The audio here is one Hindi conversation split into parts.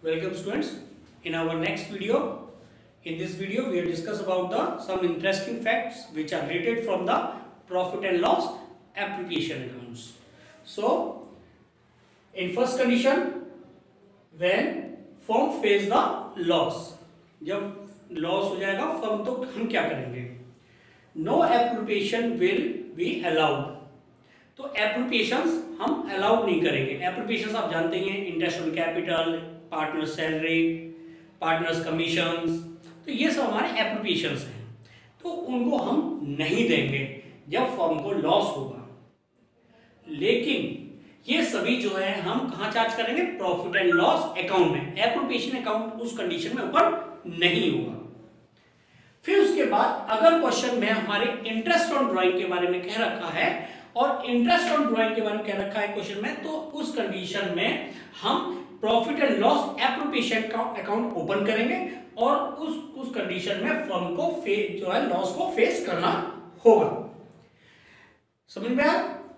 Welcome students. In our next video, in this video we will discuss about some interesting facts which are related from the profit and loss appropriation accounts. So, in first condition, when firm face the loss, जब loss हो जाएगा firm तो हम क्या करेंगे? No appropriation will be allowed. तो appropriations हम allowed नहीं करेंगे. Appropriations आप जानते हैं, interest on capital, partner salary, partners commissions, तो ये सब हमारे एप्रोप्रिएशंस हैं. तो उनको हम नहीं देंगे जब फर्म को लॉस होगा. लेकिन ये सभी जो है हम कहां चार्ज करेंगे? प्रॉफिट एंड लॉस अकाउंट में. एप्रोप्रिएशन अकाउंट उस कंडीशन में ऊपर नहीं होगा. फिर उसके बाद अगर क्वेश्चन में हमारे इंटरेस्ट ऑन ड्राइंग के बारे में कह रखा है और इंटरेस्ट ऑन ड्राइंग के बारे में कह रखा है क्वेश्चन में, तो उस कंडीशन में हम profit and loss appropriation account open करेंगे और उस कंडीशन में फर्म को जो है लॉस को फेस करना होगा. समझ में आया?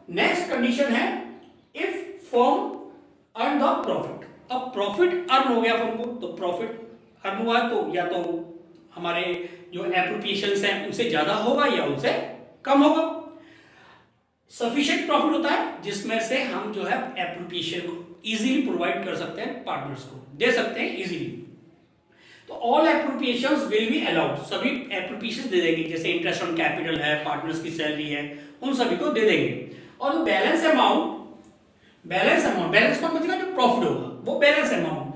नेक्स्ट कंडीशन है if firm earn the profit. अब प्रॉफिट अर्न हो गया फर्म को, तो प्रॉफिट अर्न हुआ तो या तो हमारे जो एप्रोप्रिएशंस हैं उनसे ज्यादा होगा या उनसे कम होगा. सफिशिएंट प्रॉफिट होता है जिसमें से हम जो है एप्रोप्रिएशन को इजीली प्रोवाइड कर सकते हैं, पार्टनर्स को दे सकते हैं इजीली. तो all appropriations will be allowed. सभी एप्रोप्रिएशंस दे देंगे, जैसे इंटरेस्ट ऑन कैपिटल है, पार्टनर्स की सैलरी है, उन सभी को दे देंगे. और बैलेंस अमाउंट बैलेंस का मतलब जो प्रॉफिट होगा वो balance amount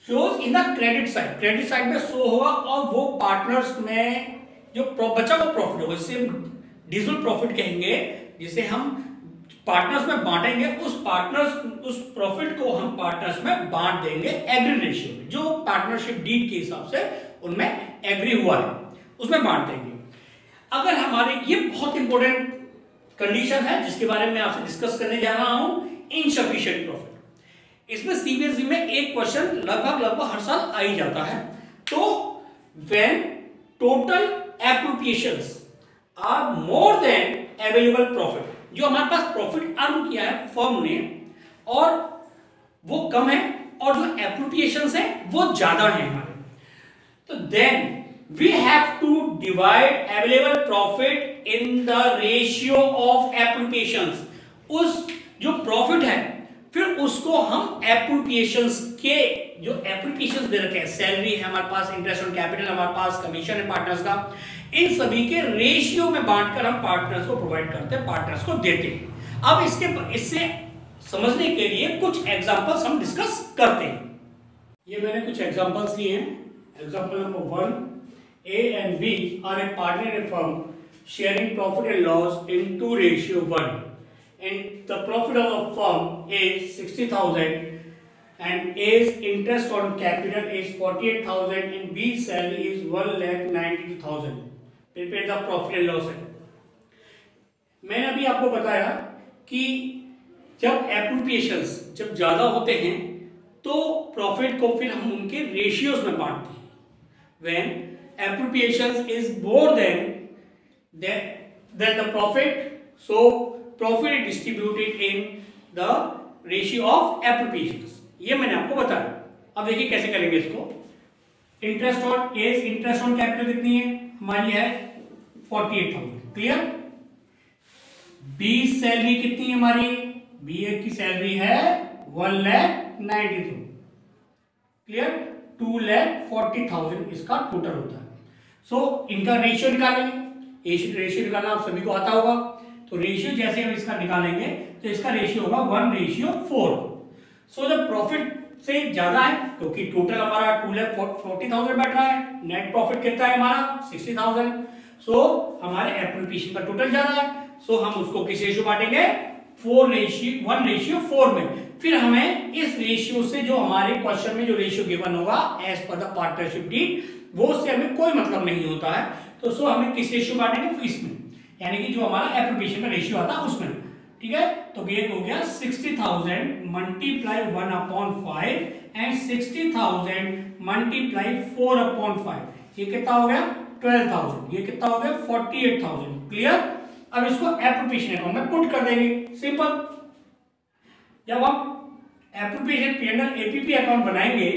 shows in the credit side. Credit side में शो होगा और वो पार्टनर्स में जो बचा हुआ प्रॉफिट होगा, जिसे डिविजिबल प्रॉफिट कहेंगे, जिसे हम पार्टनर्स में बांटेंगे, उस प्रॉफिट को हम पार्टनर्स में बांट देंगे एग्री रेशियो में. जो पार्टनरशिप डीड के हिसाब से उनमें एग्री हुआ है उसमें बांट देंगे. अगर हमारे ये बहुत इंपॉर्टेंट कंडीशन है जिसके बारे में आपसे डिस्कस करने जा रहा हूं, इनसफिशिएंट प्रॉफिट. इसमें सीबीएसई में एक क्वेश्चन लगभग हर साल आ ही जाता है. तो when total appropriations are more than available profit, जो हमारे पास प्रॉफिट अर्न किया है फर्म ने और वो कम है और जो एप्रोप्रिएशंस है वो ज्यादा है हमारे, तो then we have to divide available profit in the ratio of appropriations. उस जो प्रॉफिट है फिर उसको हम एप्रोप्रिएशंस के जो एप्रोप्रिएशंस दे रखे हैं, सैलरी है हमारे पास, इंटरेस्ट ऑन कैपिटल हमारे पास, कमीशन है पार्टनर्स का, इन सभी के रेशियो में बांटकर हम पार्टनर्स को प्रोवाइड करते हैं, पार्टनर्स को देते हैं. अब इससे समझने के लिए कुछ एग्जांपल्स हम डिस्कस करते हैं. ये मैंने कुछ एग्जांपल्स लिए हैं. Example number 1, A and B are a partner in a firm sharing profit and loss in 2:1, and the profit of a firm is 60,000 and A's interest on capital is 48,000 and B's salary is 1,92,000. Prepare the profit and loss है. मैंने अभी आपको बताया कि जब एप्रोप्रिएशंस जब ज्यादा होते हैं तो प्रॉफिट को फिर हम उनके रेशियोज में बांटते हैं. When appropriations is more than the profit, so profit is distributed in the ratio of appropriations. ये मैंने आपको बताया. अब देखिए कैसे करेंगे इसको. इंटरेस्ट ऑन कैपिटल कितनी है हमारी? है 48,000. क्लियर. बी सैलरी कितनी है हमारी? बी की सैलरी है 1,92,000. क्लियर. 2,40,000 इसका टोटल होता है. सो इनका रेशियो निकालेंगे. रेशियो निकालना आप सभी को आता होगा. तो रेशियो जैसे हम इसका निकालेंगे तो इसका रेशियो होगा 1:4. सो जब प्रॉफिट से ज्यादा है क्योंकि टोटल हमारा 2,40,000 बैठ रहा है, नेट प्रॉफिट कितना है हमारा? 60,000. सो हमारे एप्रोप्रिएशन का टोटल ज्यादा है, सो हम उसको किस रेशियो बांटेंगे? 1:4 में. फिर हमें इस रेशियो से जो हमारे क्वेश्चन में जो रेशियो गिवन होगा as per the partnership deed, वो से हमें कोई मतलब नहीं होता है. तो सो हमें किस रेशियो बांटेंगे? इसमें, यानी कि जो हमारा एप्रोप्रिएशन का रेशियो आता है उसमें. ठीक है. तो ये हो गया 60,000 मल्टीप्लाई 1/5 एंड 60,000 मल्टीप्लाई 4/5. ये कितना हो गया? 12,000. ये कितना हो गया? 48,000. क्लियर. अब इसको एप्रोप्रिएशन अकाउंट में पुट कर देंगे. सिंपल. जब हम एप्रोप्रिएशन P&L एपीपी अकाउंट बनाएंगे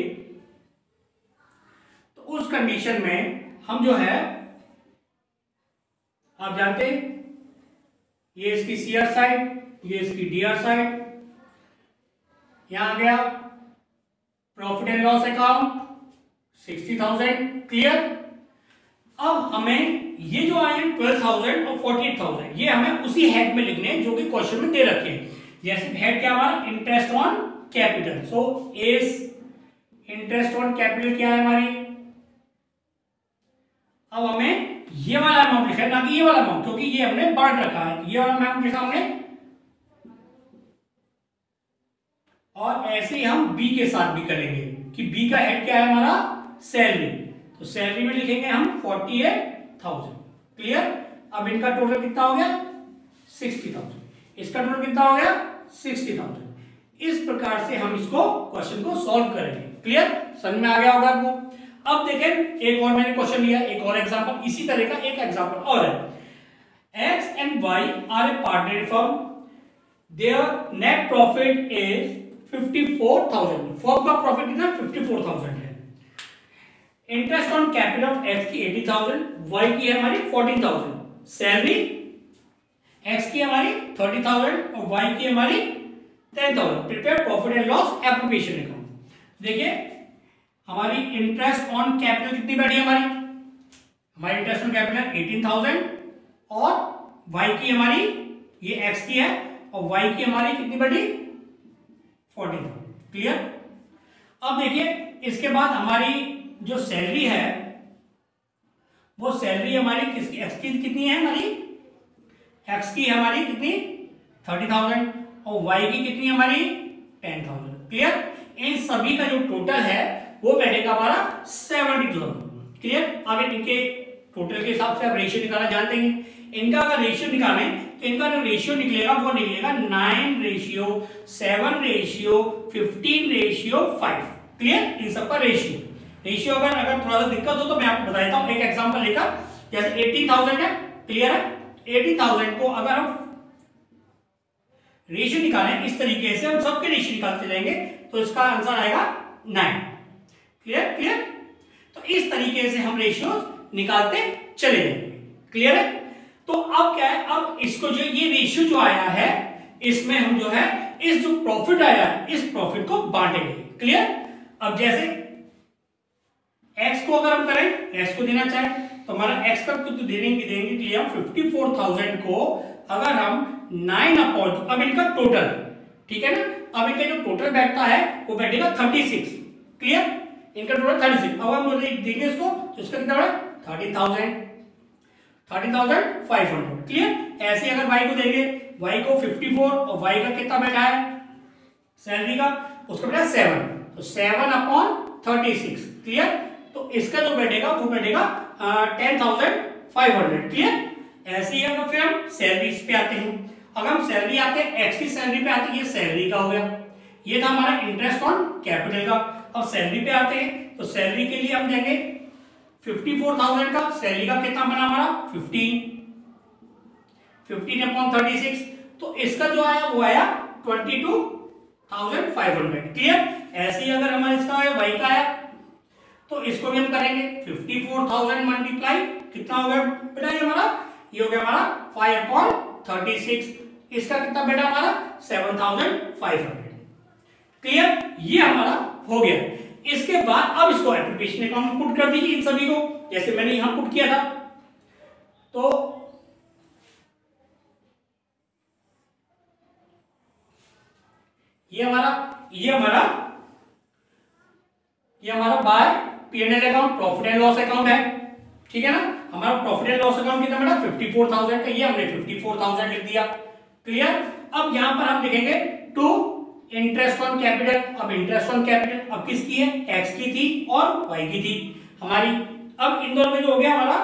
तो उस कंडीशन में हम जो है, आप जानते हैं, ये इसकी सीआर साइड, ये इसकी डीआर साइड, यहां आ गया profit and loss account 60,000। Clear. अब हमें ये जो आए 12,000 और 48,000 ये हमें उसी हेड में लिखने हैं जो कि क्वेश्चन में दे रखे हैं। जैसे हेड क्या हमारा, इंटरेस्ट ऑन कैपिटल, सो इस इंटरेस्ट ऑन कैपिटल क्या है हमारी। अब हमें ये वाला अमाउंट लिखा है, ना कि ये वाला अमाउंट, क्योंकि ये हमने बांट रखा है। ये वाला अमाउंट लिखा हमने, और ऐसे ही हम बी के साथ भी करेंगे कि बी का हेड क्या है हमारा, सैलरी। तो सैलरी में लिखेंगे हम 48,000। क्लियर। अब इनका टोटल कितना हो गया, 60,000। इसका टोटल कितना हो गया, 60,000। इस प्रकार से हम इसको क्वेश्चन को सॉल्व करेंगे। क्लियर, समझ में आ गया होगा आपको। अब देखें, एक और मैंने क्वेश्चन लिया, एक और एग्जांपल, इसी तरह का एक एग्जांपल और है। X and Y are a partner firm, their net profit is 54,000। Firm का प्रॉफिट कितना, 54,000 है। Interest on capital of X की 80,000, वाई की है हमारी 14,000। सैलरी एक्स की हमारी 30,000 और वाई की हमारी 10,000। Prepare profit and loss appropriation account. देखिए हमारी इंटरेस्ट ऑन कैपिटल कितनी बैठी है हमारी इंटरेस्ट ऑन कैपिटल 18,000 और वाई की हमारी, ये एक्स की है, और वाई की हमारी कितनी बैठी 14,000। क्लियर। अब देखिए इसके बाद हमारी जो सैलरी है वो सैलरी हमारी किसकी, एक्स की कितनी है हमारी, एक्स की हमारी कितनी 30,000 और वाई की कितनी हमारी 10,000। क्लियर। इन सभी का जो टोटल है वो बैठेगा हमारा 72,000। क्लियर। अब इनके टोटल के हिसाब से आप रेशियो निकालना जानते हैं। इनका अगर रेशियो निकालें तो इनका जो रेशियो निकलेगा वो निकलेगा 9:7:15:5। क्लियर। इन सबका रेशियो अगर थोड़ा सा दिक्कत हो तो मैं आपको बता देता हूं एक एग्जांपल लेकर। जैसे 18,000 है, क्लियर है, 18,000 को अगर हम रेशियो निकालें इस तरीके से, हम सबके रेशियो निकालते जाएंगे तो इसका आंसर आएगा 9। क्लियर। तो इस तरीके से हम रेशियो निकालते चले जाएंगे। क्लियर है। तो अब क्या है, अब इसको जो ये रेशियो जो आया है इसमें हम जो है इस जो प्रॉफिट आया है इस प्रॉफिट को बांटेंगे। क्लियर। अब जैसे एक्स को अगर हम करें, एक्स को देना चाहे तो हमारा एक्स का तो देंगे के लिए हम 54,000 को अगर हम 9 अपॉन, अब इनका टोटल, ठीक है ना, अब इनका जो टोटल बैठता है वो बैठेगा 36। क्लियर। इनका टोटल 36। अब हम देंगे इसको तो इसका कितना बड़ा 30,500। क्लियर। ऐसे अगर वाई को देंगे, वाई को 54 और वाई का कितना बैठा है सैलरी का, उसका बैठा 7, तो 7/36। क्लियर। तो इसका जो बैठेगा वो बैठेगा 10,500। क्लियर। ऐसे ही अगर फिर हम सैलरी पे आते हैं, अगर हम सैलरी आते हैं एक्स की सैलरी पे आते हैं, ये सैलरी का हो गया, ये था हमारा इंटरेस्ट ऑन कैपिटल का। अब सैलरी पे आते हैं तो सैलरी के लिए हम देंगे 54,000 का, सैलरी का कितना बना हमारा 15/36, तो इसका जो आया वो आया 22,500। क्लियर। ऐसे ही अगर हमारा इसका आया वाई का आया तो इसको भी हम करेंगे 54,000 मल्टीप्लाई कितना हो गया बेटा, ये हमारा ये हो गया हमारा 5/36, इसका कितना बेटा हमारा 7,500। क्लियर। ये हमारा हो गया। इसके बाद अब इसको एप्रोप्रिएशन अकाउंट में पुट कर दीजिए इन सभी को, जैसे मैंने यहां पुट किया था। तो ये हमारा by P&L account profit and loss account है। ठीक है ना। हमारा प्रॉफिट एंड लॉस अकाउंट कितना बेटा 54,000 का, ये हमने 54,000 लिख दिया। क्लियर। अब यहां पर हम लिखेंगे टू इंटरेस्ट ऑन कैपिटल। अब इंटरेस्ट ऑन कैपिटल अब किसकी है, एक्स की थी और वाई की थी हमारी। अब इन दोनों में जो हो गया हमारा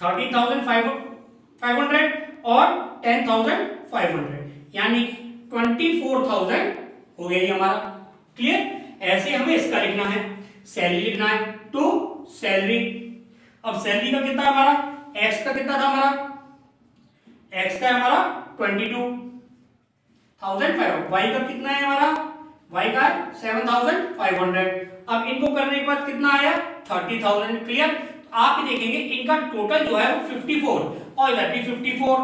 30,500 और 10,500 यानी 24,000 हो गया ये हमारा। क्लियर। ऐसे हमें इसका लिखना है, सैलरी लिखना है टू सैलरी। अब सैलरी का कितना हमारा, एक्स का कितना था हमारा, एक्स का हमारा 22,500, वाई का कितना है हमारा y का 7,500। अब इनको करने के बाद कितना आया 30,000। क्लियर। आप ही देखेंगे इनका टोटल जो है वो 54 और इधर भी 54।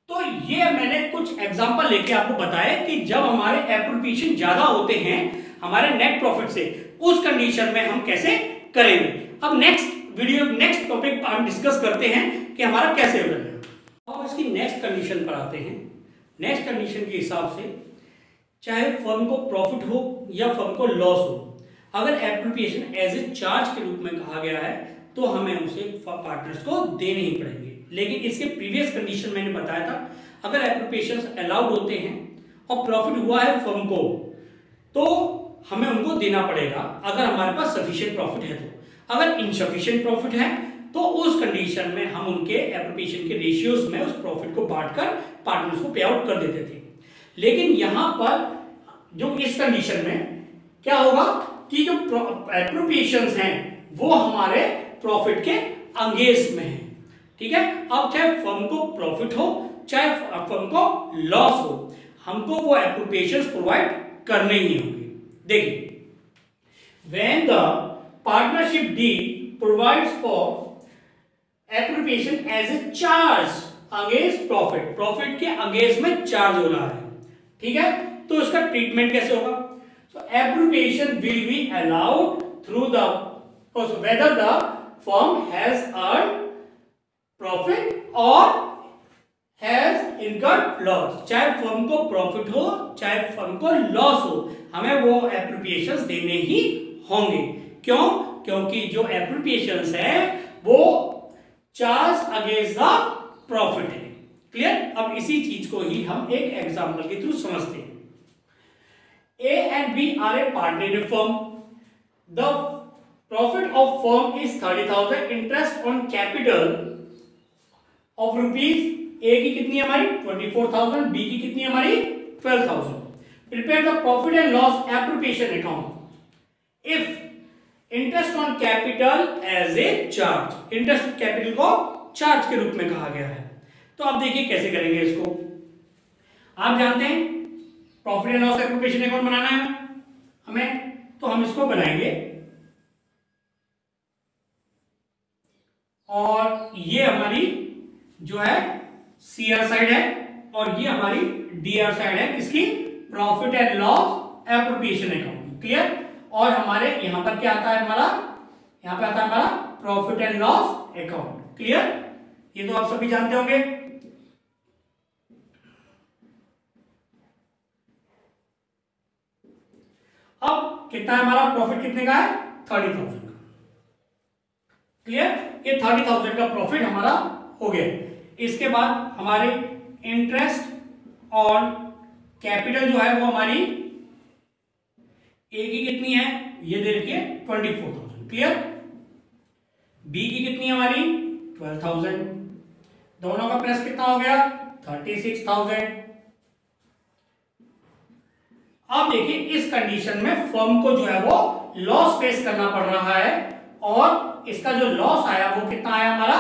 तो ये मैंने कुछ एग्जांपल लेके आपको बताया कि जब हमारे एप्रोप्रिएशन ज्यादा होते हैं हमारे नेट प्रॉफिट से, उस कंडीशन में हम कैसे करेंगे। अब नेक्स्ट टॉपिक हम डिस्कस करते हैं कि हमारा कैसे बनेगा। अब इसकी नेक्स्ट कंडीशन पर आते हैं। नेक्स्ट कंडीशन के हिसाब से चाहे फर्म को प्रॉफिट हो या फर्म को लॉस हो, अगर एप्रोप्रिएशन एज ए चार्ज के रूप में कहा गया है तो हमें उसे पार्टनर्स को देने ही पड़ेंगे। लेकिन इसके प्रीवियस कंडीशन मैंने बताया था, अगर एप्रोप्रिएशंस अलाउड होते हैं और प्रॉफिट हुआ है फर्म को तो हमें उनको देना पड़ेगा अगर हमारे पास सफिशिएंट प्रॉफिट है। तो अगर इनसफिशिएंट प्रॉफिट है तो उस कंडीशन में हम उनके एप्रोप्रिएशन के रेशियोज में उस प्रॉफिट को बांटकर पार्टनर्स को पे आउट कर देते थे। लेकिन यहां पर जो इस कंडीशन में क्या होगा कि जो एप्रोप्रिएशंस हैं वो हमारे प्रॉफिट के अगेंस्ट में है। ठीक है। अब चाहे फर्म को प्रॉफिट हो चाहे फर्म को लॉस हो, हमको वो एप्रोप्रिएशंस प्रोवाइड करने ही होंगे। देखिए, when the partnership deed provides for appropriation as a charge against profit, profit के अगेंस्ट में चार्ज हो रहा है, ठीक है, तो इसका ट्रीटमेंट कैसे होगा। So appropriation will be allowed through the whether the firm has earned profit or has incurred loss, चाहे फर्म को प्रॉफिट हो चाहे फर्म को लॉस हो, हमें वो एप्रोप्रिएशंस देने ही होंगे। क्यों? क्योंकि जो एप्रोप्रिएशंस है वो चार्ज अगेंस्ट द प्रॉफिट है। क्लियर। अब इसी चीज को ही हम एक एग्जांपल के थ्रू समझते हैं। A and B are a partner in a firm. The profit of firm is 30,000. Interest on capital of rupees A की कितनी है हमारी 24,000, B की कितनी है हमारी 12,000. Prepare the profit and loss appropriation account. If interest on capital as a charge, interest capital को चार्ज के रूप में कहा गया है, तो आप देखिए कैसे करेंगे इसको। आप जानते हैं profit and loss appropriation account बनाना है हमें, तो हम इसको बनाएंगे और ये हमारी जो है सीआर साइड है और ये हमारी डीआर साइड है किसकी, profit and loss appropriation account. Clear. और हमारे यहां पर क्या आता है हमारा, यहां पे आता है हमारा profit and loss account. Clear. ये तो आप सभी जानते होंगे। अब कितना है हमारा प्रॉफिट, कितने का है 30,000 का। क्लियर। ये 30,000 का प्रॉफिट हमारा हो गया। इसके बाद हमारे इंटरेस्ट ऑन कैपिटल जो है वो हमारी ए की कितनी है, ये देखिए 24,000। क्लियर। बी की कितनी है हमारी 12,000, दोनों का प्लस कितना हो गया 36,000। अब देखिए इस कंडीशन में फर्म को जो है वो लॉस फेस करना पड़ रहा है और इसका जो लॉस आया वो कितना आया हमारा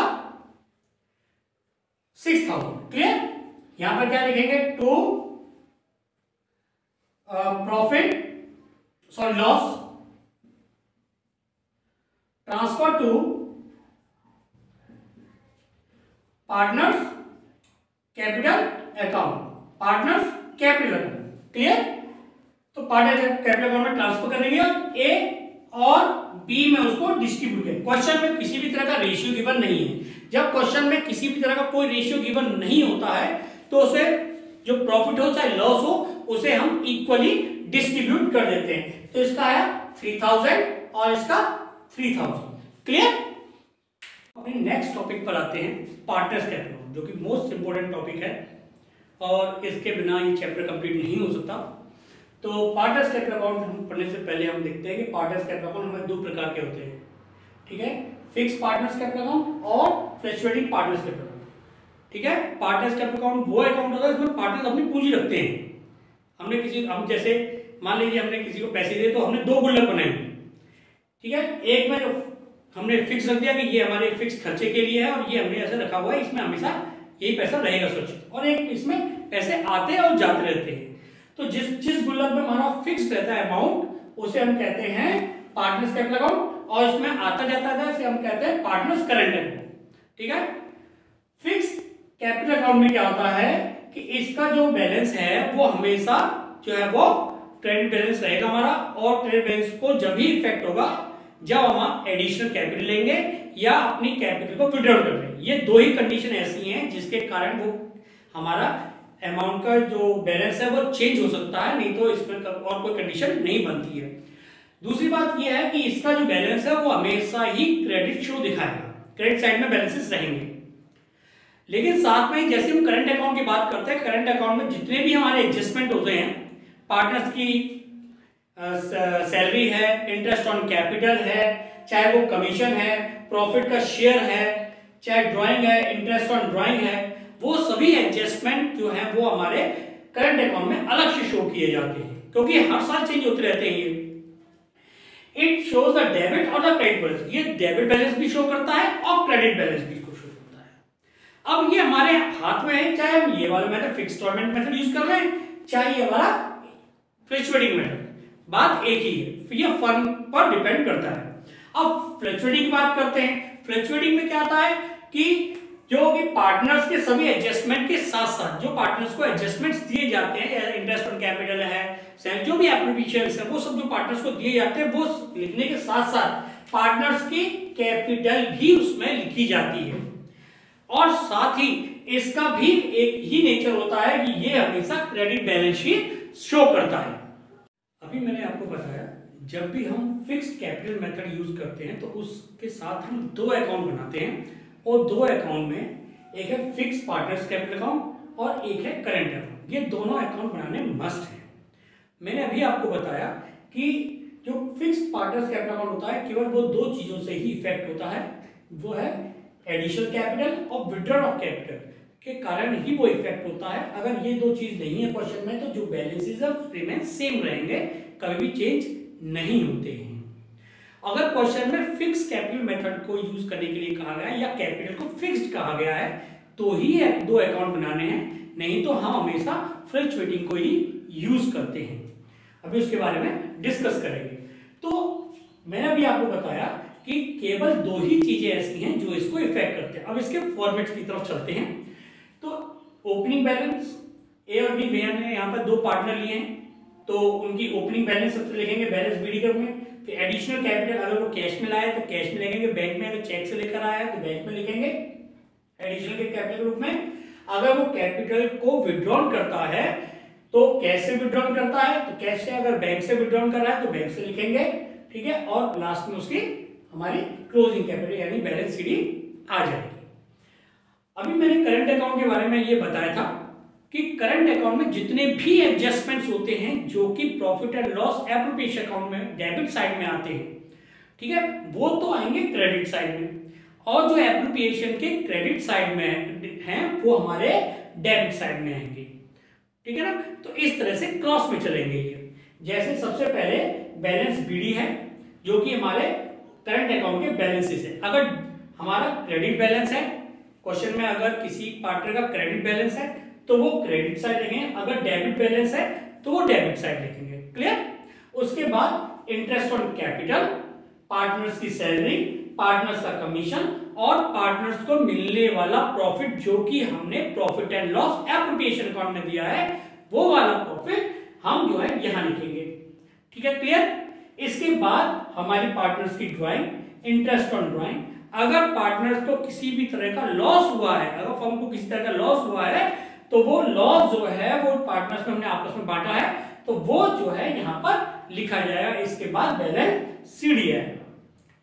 6,000। क्लियर। यहां पर क्या लिखेंगे, to profit sorry loss transfer to partners capital account, partners capital account. Clear. तो पार्टनर कैपिटल अकाउंट में ट्रांसफर करेंगे और ए और बी में उसको डिस्ट्रीब्यूट करेंगे। क्वेश्चन में किसी भी तरह का रेशियो गिवन नहीं है। जब क्वेश्चन में किसी भी तरह का कोई रेशियो गिवन नहीं होता है तो उसे जो प्रॉफिट हो चाहे लॉस हो उसे हम इक्वली डिस्ट्रीब्यूट कर देते हैं। तो इसका आया 3,000 और इसका 3,000। क्लियर। अपने नेक्स्ट टॉपिक पर आते हैं, पार्टनर्स कैपिटल अकाउंट, जो कि मोस्ट इंपोर्टेंट टॉपिक है और इसके बिना ये चैप्टर कंप्लीट नहीं हो सकता। तो पार्टनर्स कैपिटल अकाउंट हम पढ़ने से पहले हम देखते हैं कि पार्टनर्स कैपिटल अकाउंट हमें दो प्रकार के होते हैं। ठीक है, फिक्स पार्टनर्स कैपिटल अकाउंट और फ्लक्चुएटिंग पार्टनर्स कैपिटल अकाउंट। ठीक है, पार्टनर्स कैपिटल अकाउंट वो अकाउंट होता है जिसमें पार्टनर्स अपनी पूंजी रखते हैं। हम जैसे मान लीजिए हमने किसी को पैसे दिए तो हमने दो गुल्लक बनाए। ठीक है, एक में हमने फिक्स रख दिया कि ये हमारे फिक्स खर्चे के लिए है और ये हमने ऐसे रखा हुआ है, इसमें हमेशा यही पैसा रहेगा सुरक्षित, और एक इसमें पैसे आते और जाते रहते हैं। तो जिस गुल्लक में हमारा फिक्स रहता है अमाउंट उसे हम कहते हैं पार्टनर्स कैपिटल अकाउंट, और इसमें आता जाता था इसे हम कहते हैं पार्टनर्स करंट अकाउंट। ठीक है, फिक्स कैपिटल अकाउंट में क्या होता है कि इसका जो बैलेंस है वो हमेशा जो है वो क्रेडिट बैलेंस रहेगा हमारा, और क्रेडिट बैलेंस को जब भी इफेक्ट होगा जब हम एडिशनल कैपिटल लेंगे या अपनी कैपिटल को विड्रॉ कर रहे हैं। ये दो ही कंडीशन ऐसी हैं जिसके कारण वो हमारा अमाउंट का जो बैलेंस है वो चेंज हो सकता है, नहीं तो इसमें और कोई कंडीशन नहीं बनती है। दूसरी बात यह है कि इसका जो बैलेंस है वो हमेशा ही क्रेडिट शो दिखाएगा, क्रेडिट साइड में बैलेंसेस रहेंगे। लेकिन साथ में जैसे हम करंट अकाउंट की बात करते हैं, करंट अकाउंट में जितने भी हमारे एडजस्टमेंट होते हैं, पार्टनर्स की सैलरी है, इंटरेस्ट ऑन कैपिटल है, चाहे वो कमीशन है, प्रॉफिट का शेयर है, चाहे ड्राइंग है, इंटरेस्ट ऑन ड्राइंग है, वो सभी एडजस्टमेंट जो है वो हमारे करंट अकाउंट में अलग से शो किए जाते हैं, क्योंकि हर साल चेंज होते रहते हैं। ये इट शोज द डेबिट और द क्रेडिट बैलेंस, ये डेबिट बैलेंस भी शो करता है और क्रेडिट बैलेंस भी शो करता है। अब ये हमारे हाथ में है, चाहे हम ये वाला method fix instalment method use कर रहे हैं, चाहे ये हमारा फ्लक्चुएटिंग मेथड, बात एक ही है, ये फर्म पर डिपेंड करता है। अब फ्लक्चुएटिंग की बात करते हैं। फ्लक्चुएटिंग में क्या आता है कि जो भी पार्टनर्स के सभी एडजस्टमेंट के साथ साथ जो पार्टनर्स को एडजस्टमेंट्स दिए जाते हैं, इंटरेस्ट ऑन कैपिटल है, जो भी एप्रोप्रिएशंस है, वो सब जो पार्टनर्स को दिए जाते हैं वो लिखने के साथ साथ पार्टनर्स की कैपिटल भी उसमें लिखी जाती है, और साथ ही इसका भी एक ही नेचर होता है कि ये हमेशा क्रेडिट बैलेंस शीट शो करता है। अभी मैंने आपको बताया जब भी हम फिक्स्ड कैपिटल मेथड यूज करते हैं तो उसके साथ हम दो अकाउंट बनाते हैं, और दो अकाउंट में एक है फिक्स पार्टनर्स कैपिटल अकाउंट और एक है करंट अकाउंट। ये दोनों अकाउंट बनाने मस्ट है। मैंने अभी आपको बताया कि जो फिक्स पार्टनर्स कैपिटल अकाउंट होता है केवल वो दो चीजों से ही इफेक्ट होता है, वो है एडिशनल कैपिटल और विड्रॉल ऑफ कैपिटल के कारण ही वो इफेक्ट होता है। अगर ये दो चीज नहीं है क्वेश्चन में तो जो बैलेंसेस है रिमेन सेम रहेंगे, कभी भी चेंज नहीं होते हैं। अगर क्वेश्चन में फिक्स कैपिटल मेथड को यूज करने के लिए कहा गया है या कैपिटल को फिक्स्ड कहा गया है तो ही दो अकाउंट बनाने हैं, नहीं तो हम हमेशा फ्लक्चुएटिंग को ही यूज करते हैं। अभी उसके बारे में डिस्कस करेंगे। तो मैंने अभी आपको बताया कि केवल दो ही चीजें ऐसी हैं जो इसको इफेक्ट करते हैं। अब इसके फॉर्मेट्स की तरफ चलते हैं। तो ओपनिंग बैलेंस, ए और बी भैया ने यहाँ पर दो पार्टनर लिए हैं तो उनकी ओपनिंग बैलेंस सबसे लिखेंगे बैलेंस बी डी में। फिर एडिशनल कैपिटल अगर वो कैश में लाए तो कैश में लिखेंगे, बैंक में अगर चेक से लेकर आया तो बैंक में लिखेंगे एडिशनल के कैपिटल रूप में। अगर वो कैपिटल को विड्रॉल करता है तो कैश से विड्रॉल करता है तो कैश से, अगर बैंक से विड्रॉल कर रहा है तो बैंक से लिखेंगे, ठीक है। और लास्ट में उसकी हमारी क्लोजिंग कैपिटल यानी बैलेंस सीडी आ जाएगी। अभी मैंने करंट अकाउंट के बारे में ये बताया था कि करंट अकाउंट में जितने भी एडजस्टमेंट्स होते हैं जो कि profit and loss appropriation account में डेबिट साइड में आते हैं, ठीक है, वो तो आएंगे क्रेडिट साइड में, और जो एप्रोप्रिएशन के क्रेडिट साइड में हैं वो हमारे डेबिट साइड में आएंगे, ठीक है ना। तो इस तरह से क्रॉस में चलेंगे ये। जैसे सबसे पहले बैलेंस बीडी है जो कि हमारे करंट अकाउंट के बैलेंसेस है। अगर हमारा क्रेडिट बैलेंस है, क्वेश्चन में अगर किसी पार्टनर का क्रेडिट बैलेंस है तो वो क्रेडिट साइड लिखेंगे, अगर डेबिट बैलेंस है तो वो डेबिट साइड लिखेंगे। क्लियर। उसके बाद इंटरेस्ट ऑन कैपिटल, पार्टनर्स की सैलरी, पार्टनर्स का कमीशन और पार्टनर्स को मिलने वाला प्रॉफिट जो कि हमने profit and loss appropriation account में दिया है वो वाला प्रॉफिट हम जो है यहां लिखेंगे, ठीक है। क्लियर। इसके बाद हमारी पार्टनर्स की ड्राइंग, इंटरेस्ट ऑन ड्राइंग। अगर पार्टनर्स को किसी भी तरह का लॉस हुआ है, अगर फर्म को किसी तरह का लॉस हुआ है तो वो लॉस जो है वो पार्टनर्स में हमने आपस में बांटा है तो वो जो है यहां पर लिखा जाएगा। इसके बाद बैलेंस सीडी है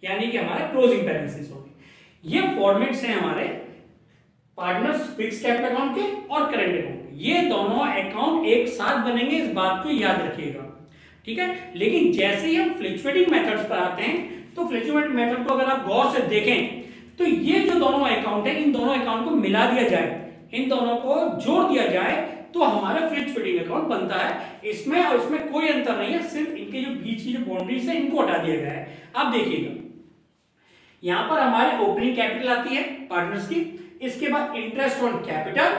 यानी कि हमारा क्लोजिंग बैलेंसेस होंगे। ये फॉर्मेट्स हैं हमारे पार्टनर्स फिक्स कैपिटल अकाउंट के और करंट अकाउंट के। ये दोनों अकाउंट एक साथ बनेंगे, इस बात को याद रखिएगा, ठीक है। लेकिन जैसे ही हम फ्लक्चुएटिंग मेथड्स पर आते हैं तो फ्लक्चुएटिंग मेथड को अगर आप गौर से देखें तो ये जो दोनों अकाउंट है इन दोनों अकाउंट को मिला दिया जाए, इन दोनों को जोड़ दिया जाए तो हमारा फ्लक्चुएटिंग अकाउंट बनता है। इसमें और इसमें कोई अंतर नहीं है, सिर्फ इनके जो बीच की जो बाउंड्रीज है इनको हटा दिया गया है। आप देखिएगा यहां पर हमारे ओपनिंग कैपिटल आती है पार्टनर्स की, इसके बाद इंटरेस्ट ऑन कैपिटल,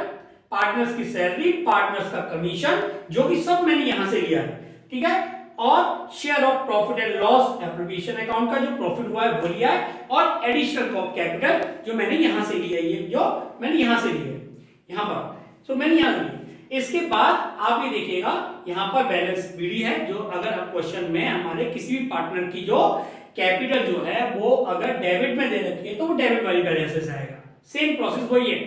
पार्टनर्स की सैलरी, पार्टनर्स का कमीशन, जो कि सब मैंने यहां से लिया है, ठीक है, और share of profit and loss appropriation account का जो प्रॉफिट हुआ है वो लिया है, और एडिशनल कैपिटल जो मैंने यहां से लिया है, ये जो मैंने यहां से लिया है यहां पर, तो मैंने यहां से लिया। इसके बाद आप ये देखिएगा यहां पर बैलेंस बीडी है, जो अगर आप क्वेश्चन में हमारे किसी भी पार्टनर की जो कैपिटल जो है वो अगर डेबिट में दे रखी है तो वो डेबिट वाली बैलेंसेस आएगा, सेम प्रोसेस वही है,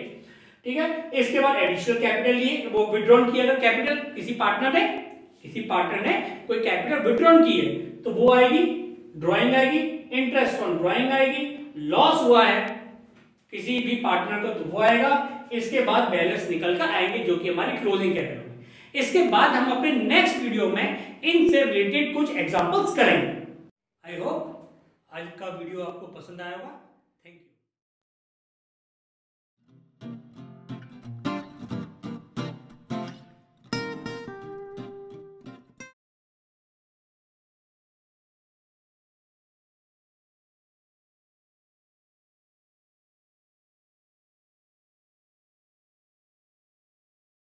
ठीक है। इसके बाद एडिशनल कैपिटल लिए, वो विड्रॉन किया, अगर कैपिटल किसी पार्टनर ने कोई कैपिटल विड्रॉन की है तो वो आएगी, ड्राइंग आएगी, इंटरेस्ट ऑन ड्राइंग आएगी, लॉस हुआ है किसी भी पार्टनर का तो वो आएगा। इसके बाद बैलेंस निकल कर आएंगे जो कि हमारी क्लोजिंग कैपिटल है। इसके बाद हम अपने नेक्स्ट वीडियो में इनसे रिलेटेड कुछ एग्जांपल्स करेंगे। आई होप आज का वीडियो आपको पसंद आया होगा।